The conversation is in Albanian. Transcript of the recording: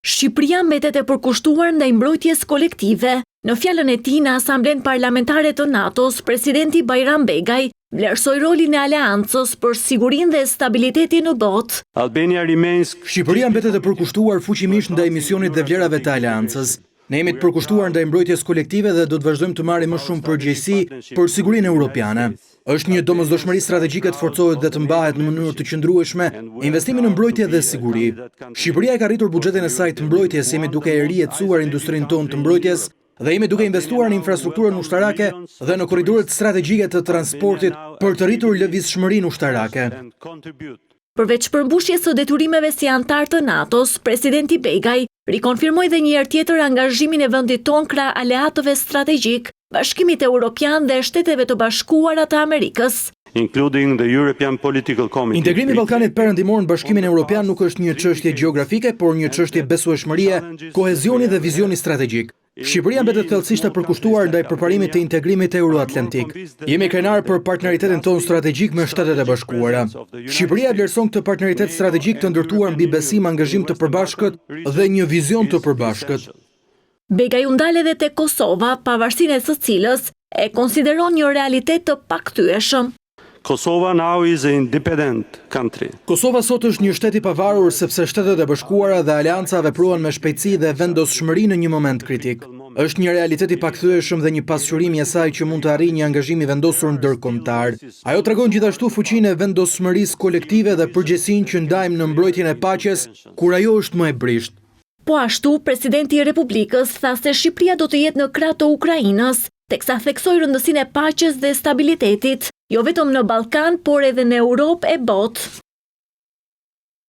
Shqipëria mbetet e përkushtuar ndaj mbrojtjes kolektive. Në fjalën e tij në Asamblenë Parlamentare të NATO-s, presidenti Bajram Begaj vlerësoi rolin e aleancës për sigurinë dhe stabilitetin në botë. Shqipëria mbetet e përkushtuar fuqimisht ndaj misionit dhe vlerave të aleancës. Ne jemi të përkushtuar ndaj mbrojtjes kolektive dhe do të vazhdojmë të marrim më shumë përgjegjësi për sigurinë europiane. Është një domosdoshmëri strategjike të forcohet dhe të mbahet në mënyrë të qëndrueshme investimi në mbrojtje dhe siguri. Shqipëria e ka rritur buxhetin e saj të mbrojtjes, jemi duke e rijetësuar industrinë tonë të mbrojtjes dhe jemi duke investuar në infrastrukturën ushtarake dhe në korridoret strategjike të transportit për të rritur lëvizshmërinë ushtarake. Përveç përmbushjes së detyrimeve si antar të NATO-s, presidenti Begaj rikonfirmoi dhe një herë tjetër angazhimin e vendit tonë krah aleatëve strategjik, Bashkimit Evropian dhe Shteteve të Bashkuara të Amerikës. Integrimi i Ballkanit Perëndimor në Bashkimin Evropian nuk është një çështje gjeografike, por një çështje besueshmërie, kohezioni dhe vizioni strategjik. Shqipëria mbetet thellësisht e përkushtuar ndaj përparimit të integrimit euroatlantik. Jemi krenar për partneritetin tonë strategjik me Shtetet e Bashkuara. Shqipëria vlerëson këtë partneritet strategjik të ndërtuar mbi besim, angazhim të përbashkët dhe një vizion të përbashkët. Begaj u ndal edhe te Kosova, pavarësinë së cilës e konsideron një realitet të pakthyeshëm. Kosova now is an independent country. Kosova sot është një shtet i pavarur sepse Shtetet e Bashkuara dhe Aleanca vepruan me shpejtësi dhe vendosshmëri në një moment kritik. Është një realitet i pakthyeshëm dhe një pasqyrim i asaj që mund të arrijë një angazhim i vendosur ndërkombëtar. Ajo tregon gjithashtu fuqinë e vendosshmërisë kolektive dhe përgjegjësinë që ndajmë në mbrojtjen e paqes kur ajo është më e brisht. Po ashtu, presidenti i Republikës tha se Shqipëria do të jetë në krah të Ukrainës, teksa theksoi rëndësinë e paqes dhe stabilitetit, jo vetëm në Ballkan, por edhe në Europë e botë.